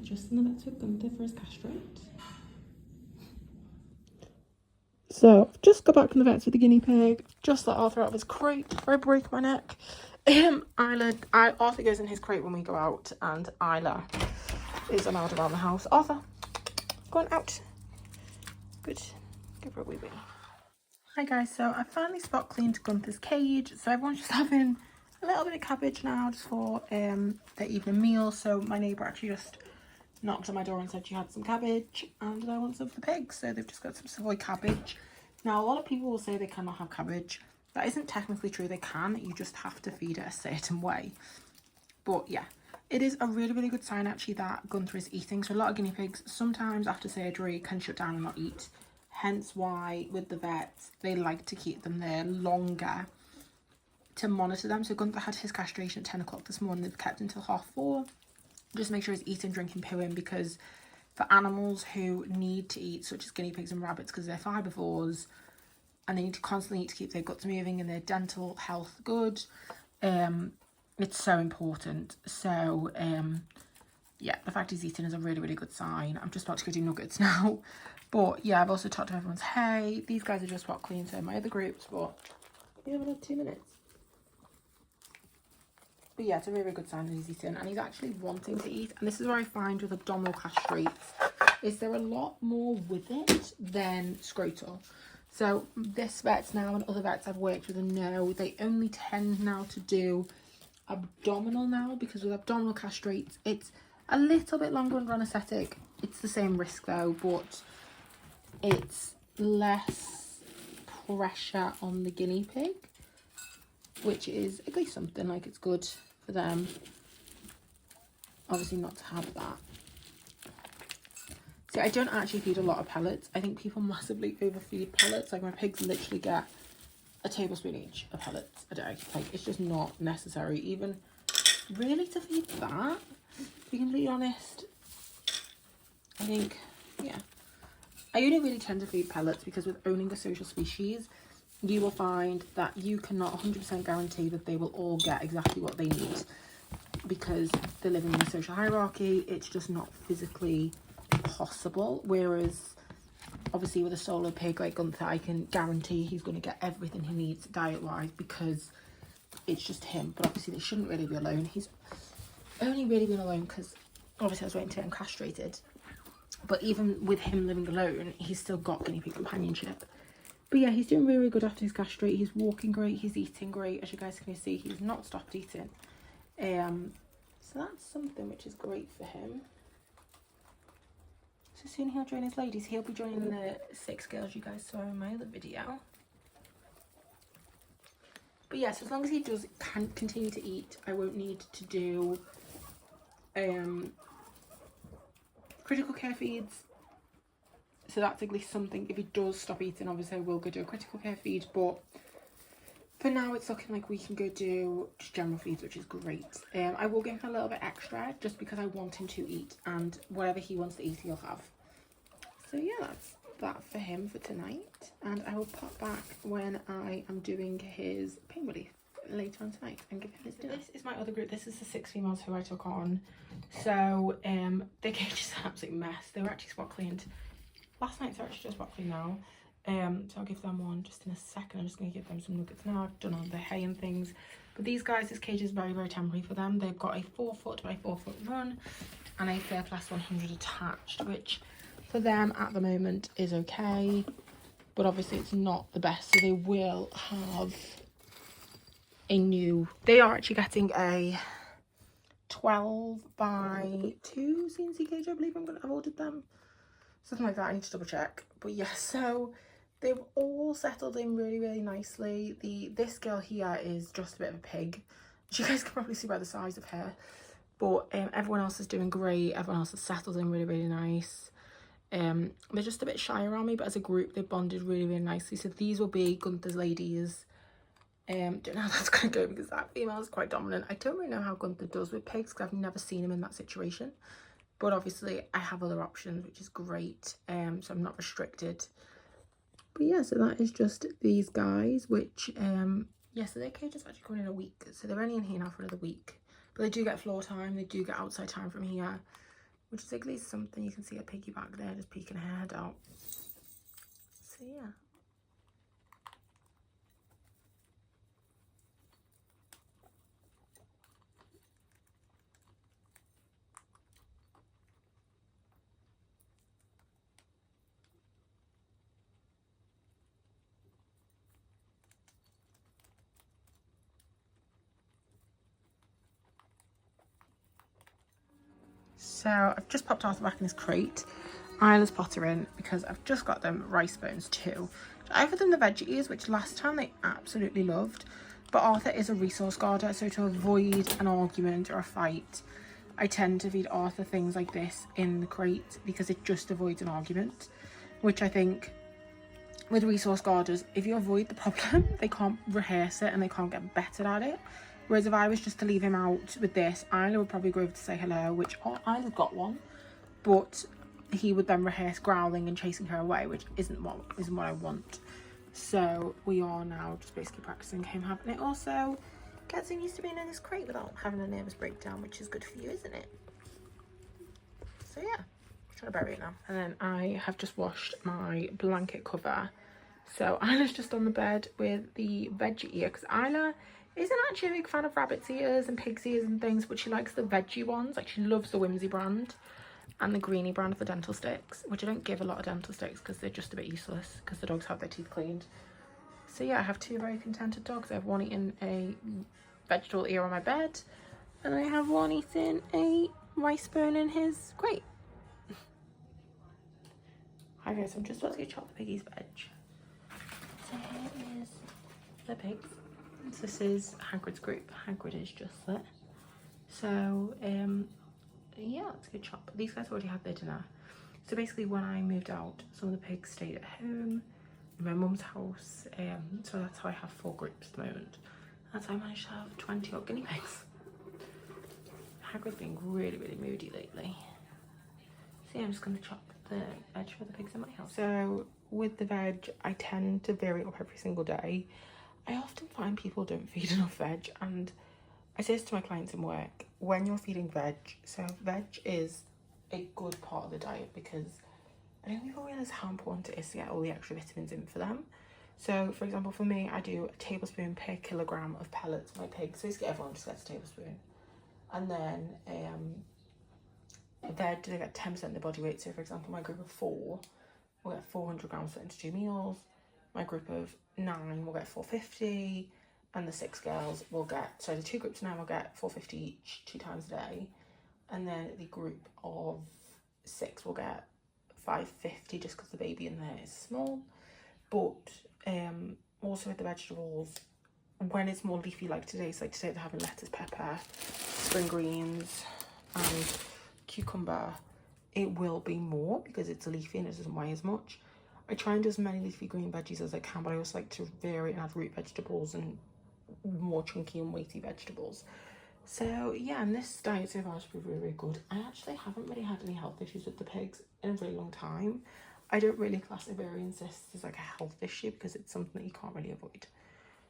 just in the vets with Gunther for his castrate. So I've just got back from the vets with the guinea pig. Just let Arthur out of his crate before I break my neck. Arthur goes in his crate when we go out, and Isla is allowed around the house. Arthur, going out. Good. Go for a wee wee. Hi guys, so I finally spot cleaned Gunther's cage. So everyone's just having a little bit of cabbage now just for their evening meal. So my neighbour actually just knocked on my door and said she had some cabbage and I want some for the pigs. So they've just got some Savoy cabbage. Now a lot of people will say they cannot have cabbage. That isn't technically true, they can, you just have to feed it a certain way. But yeah, it is a really, really good sign actually that Gunther is eating. So a lot of guinea pigs sometimes after surgery can shut down and not eat. Hence why with the vets, they like to keep them there longer to monitor them. So Gunther had his castration at 10 o'clock this morning. They've kept until 4:30. Just make sure he's eating, drinking, pooing, because for animals who need to eat, such as guinea pigs and rabbits, because they're herbivores and they need to constantly eat to keep their guts moving and their dental health good, it's so important. So yeah, the fact he's eating is a really, really good sign. I'm just about to go do nuggets now. But yeah, I've also talked to everyone's hay. These guys are just spot clean, so my other groups, but we have another 2 minutes. But yeah, it's a really, really good sign that he's eating and he's actually wanting to eat. And this is what I find with abdominal castrates, is there a lot more with it than scrotal. So this vet's now and other vets I've worked with know they only tend now to do abdominal now, because with abdominal castrates, it's a little bit longer under anaesthetic. It's the same risk though, but it's less pressure on the guinea pig, which is at least something. Like, it's good for them obviously not to have that. See, I don't actually feed a lot of pellets. I think people massively overfeed pellets. Like, my pigs literally get a tablespoon each of pellets a day. Like, it's just not necessary even really to feed that, to be completely honest. I think, yeah, I only really tend to feed pellets because with owning a social species, you will find that you cannot 100% guarantee that they will all get exactly what they need, because they're living in a social hierarchy. It's just not physically possible. Whereas obviously with a solo pig like Gunther, I can guarantee he's going to get everything he needs diet wise, because it's just him. But obviously they shouldn't really be alone. He's only really been alone because obviously I was waiting to get him castrated. But even with him living alone, he's still got guinea pig companionship. But yeah, he's doing really, really good after his castrate. He's walking great, he's eating great. As you guys can see, he's not stopped eating. So that's something which is great for him. So soon he'll join his ladies. He'll be joining the 6 girls you guys saw in my other video. But yes, as long as he can continue to eat, I won't need to do critical care feeds. So that's at least something. If he does stop eating, obviously I will go do a critical care feed, but for now it's looking like we can go do just general feeds, which is great. I will give him a little bit extra just because I want him to eat, and whatever he wants to eat he'll have. So yeah, that's that for him for tonight, and I will pop back when I am doing his pain relief later on tonight and give him his dinner. This is my other group. This is the 6 females who I took on. So their cage is an absolute mess. They were actually spot cleaned last night, so actually just spot clean now. So I'll give them one just in a second. I'm just going to give them some nuggets now. I've done all the hay and things. But these guys, this cage is very, very temporary for them. They've got a 4 foot by 4 foot run and a Fair Plus 100 attached, which for them at the moment is okay. But obviously it's not the best. So they will have a new... They are actually getting a 12 by 2 CNC cage, I believe I've ordered them. Something like that, I need to double check. But yeah, so they've all settled in really, really nicely. This girl here is just a bit of a pig. As you guys can probably see by the size of her. But everyone else is doing great. Everyone else has settled in really, really nice. They're just a bit shy around me, but as a group, they bonded really, really nicely. So these will be Gunther's ladies. Don't know how that's going to go because that female is quite dominant. I don't really know how Gunther does with pigs because I've never seen him in that situation. But obviously I have other options, which is great. So I'm not restricted. But yeah, so that is just these guys, which, yeah, so their cage is actually coming in a week. So they're only in here now for another week. But they do get floor time. They do get outside time from here, which is at least something. You can see a piggy back there just peeking her head out. So yeah. So I've just popped Arthur back in his crate. Isla's pottering because I've just got them rice bones too. I offered them the veggie ears, which last time they absolutely loved. But Arthur is a resource guarder, so to avoid an argument or a fight, I tend to feed Arthur things like this in the crate because it just avoids an argument. Which I think with resource guarders, if you avoid the problem, they can't rehearse it and they can't get better at it. Whereas if I was just to leave him out with this, Isla would probably go over to say hello, which Isla's got one, but he would then rehearse growling and chasing her away, which isn't what I want. So we are now just basically practicing him having it. Also, gets him used to being in this crate without having a nervous breakdown, which is good for you, isn't it? So yeah, I'm trying to bury it now. And then I have just washed my blanket cover. So Isla's just on the bed with the veggie ear, because Isla isn't actually a big fan of rabbit's ears and pig's ears and things, but she likes the veggie ones. Like, she loves the Whimsy brand and the Greenie brand for dental sticks, which I don't give a lot of dental sticks because they're just a bit useless because the dogs have their teeth cleaned. So yeah, I have two very contented dogs. I have one eating a vegetable ear on my bed, and I have one eating a rice bone in his crate. Hi guys, I'm just about to go chop the piggy's veg. So here is the pigs. So this is Hagrid's group. Hagrid is just there. So yeah, let's go chop. These guys already had their dinner. So basically when I moved out, some of the pigs stayed at home in my mum's house. So that's how I have 4 groups at the moment. That's how I managed to have 20 odd guinea pigs. Hagrid's being really, really moody lately. So yeah, I'm just going to chop the veg for the pigs in my house. So with the veg, I tend to vary it up every single day. I often find people don't feed enough veg, and I say this to my clients in work, when you're feeding veg, so veg is a good part of the diet because I don't think people realise how important it is to get all the extra vitamins in for them. So for example, for me, I do a tablespoon per kilogram of pellets for my pigs. So basically everyone just gets a tablespoon. And then veg, they get 10% of the body weight. So for example, my group of 4 will get 400 grams split into 2 meals. My group of 9 will get 450, and the 6 girls will get, so the 2 groups of 9 will get 450 each 2 times a day, and then the group of 6 will get 550 just because the baby in there is small. But also with the vegetables, when it's more leafy like today, so like today they're having lettuce, pepper, spring greens and cucumber, it will be more because it's leafy and it doesn't weigh as much. I try and do as many leafy green veggies as I can, but I also like to vary and add root vegetables and more chunky and weighty vegetables. So yeah, and this diet so far has been really, really good. I actually haven't really had any health issues with the pigs in a really long time. I don't really class ovarian cysts as like a health issue because it's something that you can't really avoid.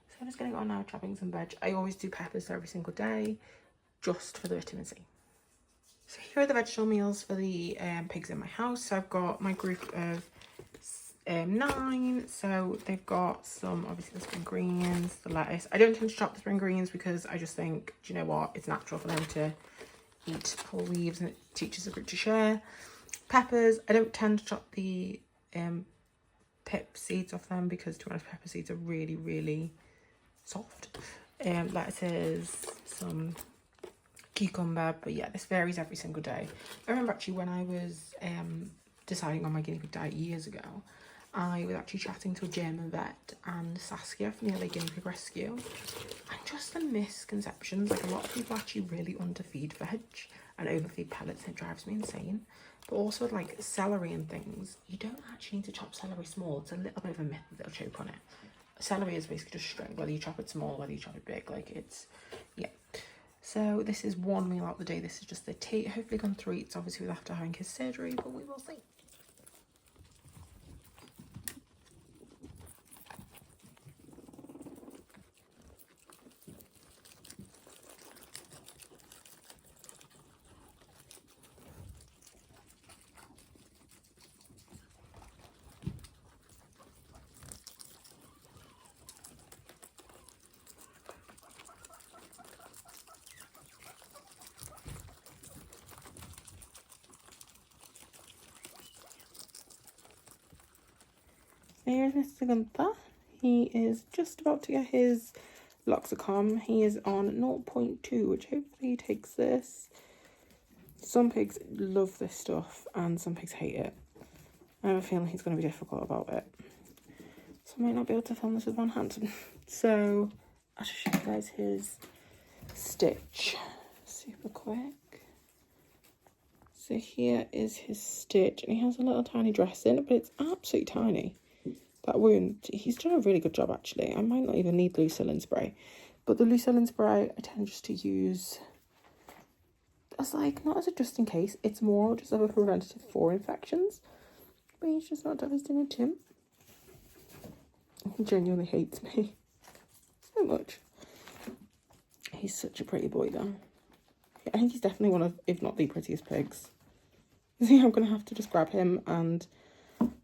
So I'm just getting on now chopping some veg. I always do peppers every single day just for the vitamin C. So here are the vegetable meals for the pigs in my house. So I've got my group of 9, so they've got some, obviously the spring greens, the lettuce. I don't tend to chop the spring greens because I just think, do you know what, it's natural for them to eat whole leaves and it teaches the group to share. Peppers, I don't tend to chop the pip seeds off them because, to be honest, pepper seeds are really, really soft. Lettuces, some cucumber, but yeah, this varies every single day. I remember actually when I was deciding on my guinea pig diet years ago, I was actually chatting to a German vet and Saskia from the LA Guinea Pig Rescue, and just the misconceptions, like a lot of people actually really underfeed veg and overfeed pellets, and it drives me insane. But also like celery and things, you don't actually need to chop celery small. It's a little bit of a myth that they'll choke on it. Celery is basically just string, whether you chop it small, whether you chop it big, like it's, yeah. So this is one meal out the day. This is just the tea. Hopefully gone 3 eats, obviously with after having his surgery, but we will see. Here's Mr. Gunther. He is just about to get his Loxicom. He is on 0.2, which hopefully he takes this. Some pigs love this stuff and some pigs hate it. I have a feeling he's going to be difficult about it. So I might not be able to film this with one hand. So I'll just show you guys his stitch super quick. So here is his stitch, and he has a little tiny dress in, but it's absolutely tiny. That wound, he's done a really good job actually. I might not even need Lucillin spray, but the Lucillin spray I tend just to use as like, not as a just in case, it's more just of a preventative for infections. But he's just not devastated him. He genuinely hates me so much. He's such a pretty boy though. I think he's definitely one of, if not the prettiest pigs. See, I'm going to have to just grab him and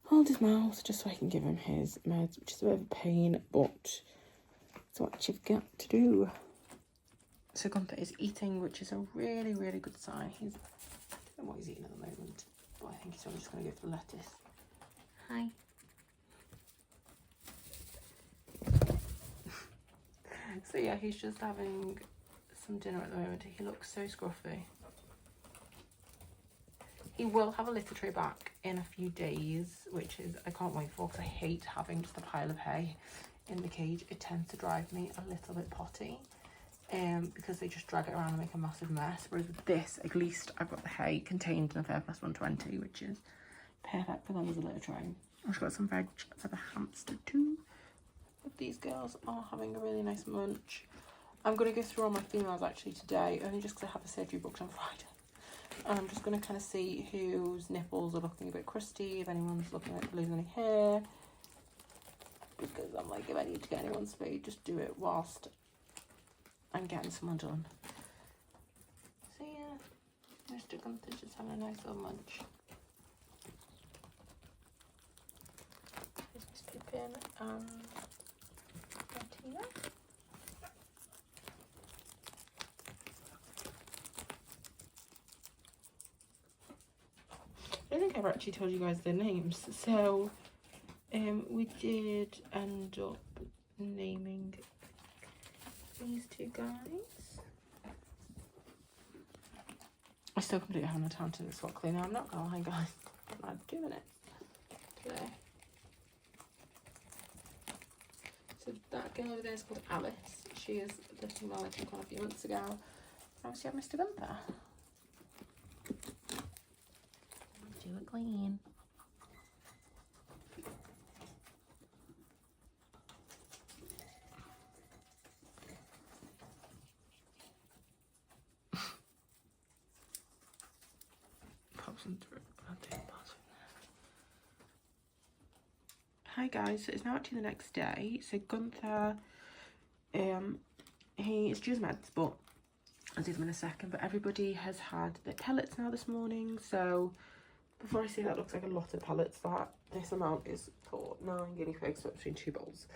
hold his mouth just so I can give him his meds, which is a bit of a pain, but it's what you've got to do. So Gunther is eating, which is a really, really good sign. I don't know what he's eating at the moment, but I think he's probably just going to go for the lettuce. Hi. So yeah, he's just having some dinner at the moment. He looks so scruffy. He will have a litter tray back in a few days, which is, I can't wait for, because I hate having just a pile of hay in the cage. It tends to drive me a little bit potty, because they just drag it around and make a massive mess. Whereas with this, at least I've got the hay contained in a Fair Plus 120, which is perfect for them as a litter tray. I've got some veg for the hamster too. But these girls are having a really nice munch. I'm going to go through all my females actually today, only just because I have a surgery booked on Friday. And I'm just going to kind of see whose nipples are looking a bit crusty, if anyone's looking like losing any hair. Because I'm like, if I need to get anyone spayed, just do it whilst I'm getting someone done. So yeah, Mr. Gunther's just having a nice little munch. Here's Miss Pippin and Martina. I don't think I've actually told you guys their names. So we did end up naming these two guys. I still completely haven't had time to do this swat cleaner. I'm not gonna lie, guys. I've had 2 minutes today. So that girl over there is called Alice. She is lifting my leg on a few months ago. Obviously, I have Mr. Gunther. Do it clean. Pops into it. I'll take a pass from there. Hi guys, so it's now actually the next day. So Gunther, he is due his meds, but I'll do them in a second. But everybody has had their pellets now this morning. So before I say that looks like a lot of pellets, that this amount is for 9 guinea pigs, split between 2 bowls.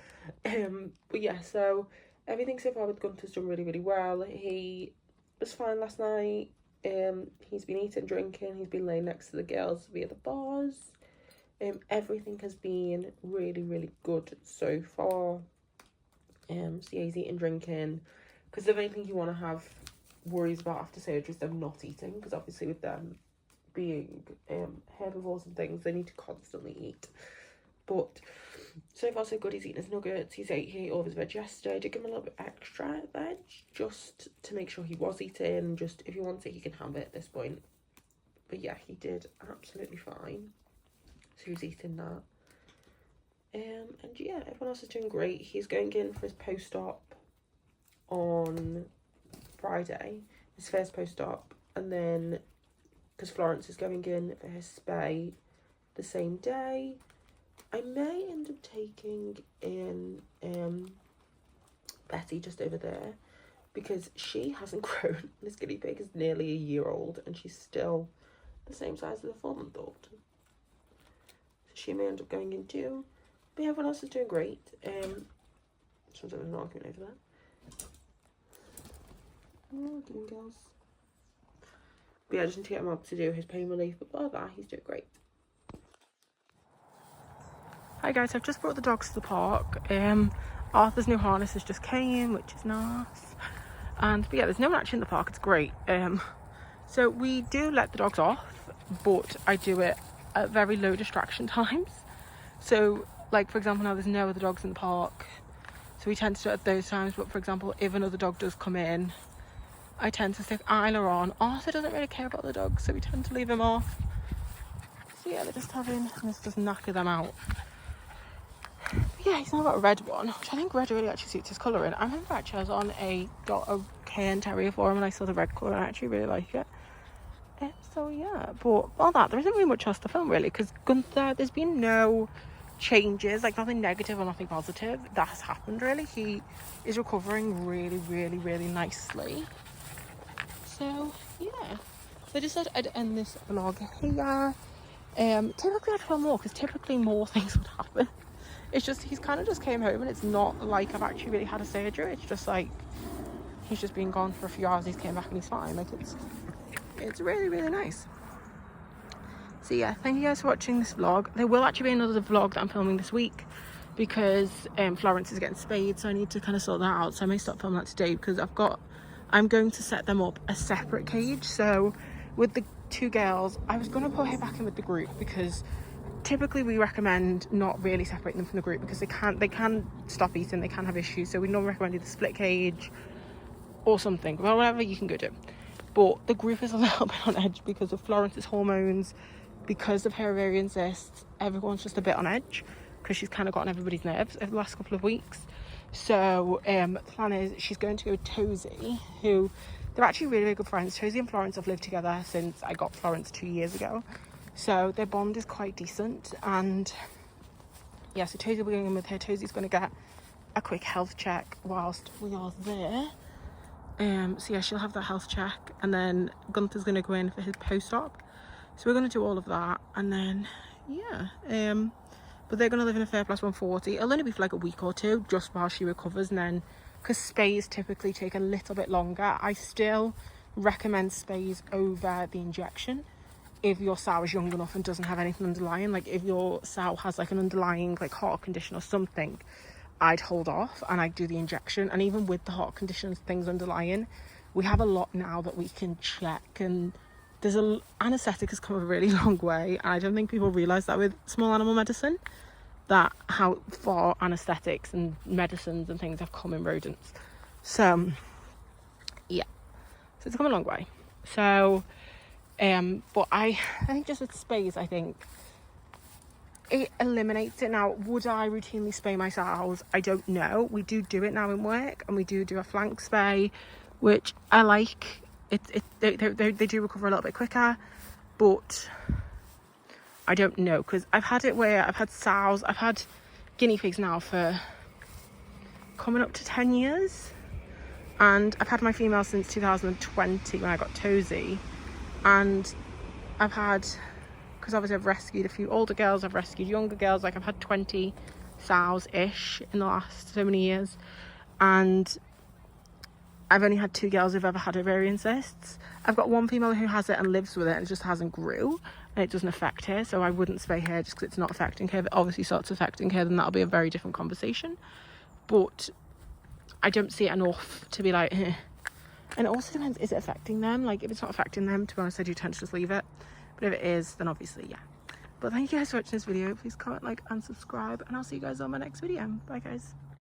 But yeah, so everything so far with Gunther's done really, really well. He was fine last night. He's been eating, drinking, he's been laying next to the girls via the bars. Everything has been really, really good so far. So yeah, he's eating, drinking, because the main thing you want to have worries about after surgery is them not eating, because obviously with them being herbivores and things, they need to constantly eat. But so far so good. He's eating his nuggets, he ate all of his veg yesterday. I did give him a little bit extra veg just to make sure he was eating. Just if he wants it, he can have it at this point. But yeah, he did absolutely fine, so he's eating that. And yeah, everyone else is doing great. He's going in for his post-op on Friday, his first post-op, and then because Florence is going in for his spay the same day, I may end up taking in Betty just over there, because she hasn't grown. This guinea pig is nearly a year old and she's still the same size as a 4-month-old. So she may end up going in too. But yeah, everyone else is doing great. Sounds like there's an argument over there. Oh, doing girls. But yeah, I just need to get him up to do his pain relief. But blah blah, he's doing great. Hi guys, I've just brought the dogs to the park. Arthur's new harness has just came, which is nice. But yeah, there's no one actually in the park, it's great. So we do let the dogs off, but I do it at very low distraction times. So like for example, now there's no other dogs in the park, so we tend to do it at those times. But for example, if another dog does come in, I tend to stick Isla on. Arthur doesn't really care about the dogs, so we tend to leave him off. So yeah, they're just having, this does knacker them out. But yeah, he's now got a red one, which I think red really actually suits his colouring. I remember actually I was on a Cairn Terrier for him and I saw the red colour and I actually really like it. So yeah, but all that, there isn't really much else to film really, because Gunther, there's been no changes, like nothing negative or nothing positive that has happened really. He is recovering really nicely. So yeah, so I just thought I'd end this vlog here. Typically I'd film more, because typically more things would happen. It's just he's kind of just came home and it's not like I've actually really had a surgery. It's just like he's just been gone for a few hours, he's came back and he's fine. Like it's really nice. So yeah, thank you guys for watching this vlog. There will actually be another vlog that I'm filming this week, because Florence is getting spayed, so I need to kind of sort that out. So I may stop filming that today, because I'm going to set them up a separate cage. So with the two girls, I was going to put her back in with the group, because typically we recommend not really separating them from the group, because they can stop eating, they can have issues. So we normally recommend either split cage or something, well, whatever you can go do. But the group is a little bit on edge because of Florence's hormones, because of her ovarian cysts. Everyone's just a bit on edge, because she's kind of gotten everybody's nerves over the last couple of weeks. So the plan is she's going to go with Tozy, who they're actually really good friends. Tozy and Florence have lived together since I got Florence 2 years ago. So their bond is quite decent. And yeah, so Tozy will be going in with her. Tozy's going to get a quick health check whilst we are there. So yeah, she'll have that health check, and then Gunther's going to go in for his post-op. So we're going to do all of that, and then yeah, but they're going to live in a Fair Plus 140. It'll only be for like a week or two, just while she recovers, and then because spays typically take a little bit longer, I still recommend spays over the injection if your sow is young enough and doesn't have anything underlying. Like if your sow has like an underlying like heart condition or something, I'd hold off and I'd do the injection. And even with the heart conditions, things underlying, we have a lot now that we can check, and there's anaesthetic has come a really long way, and I don't think people realise that with small animal medicine, that how far anaesthetics and medicines and things have come in rodents. So yeah, so it's come a long way. So but I think just with spays, I think it eliminates it. Now, would I routinely spay my sows? I don't know. We do it now in work, and we do a flank spay, which I like. They do recover a little bit quicker, but I don't know, because I've had it where I've had sows, I've had guinea pigs now for coming up to 10 years, and I've had my female since 2020 when I got Tozy, and I've had, because obviously I've rescued a few older girls, I've rescued younger girls, like I've had 20 sows-ish in the last so many years, and I've only had 2 girls who've ever had ovarian cysts. I've got one female who has it and lives with it, and it just hasn't grew, and it doesn't affect her, so I wouldn't spay her just because it's not affecting her. If it obviously starts affecting her, then that'll be a very different conversation. But I don't see it enough to be like, eh. And it also depends, is it affecting them? Like if it's not affecting them, to be honest, I do tend to just leave it. But if it is, then obviously, yeah. But thank you guys for watching this video. Please comment, like, and subscribe, and I'll see you guys on my next video. Bye, guys.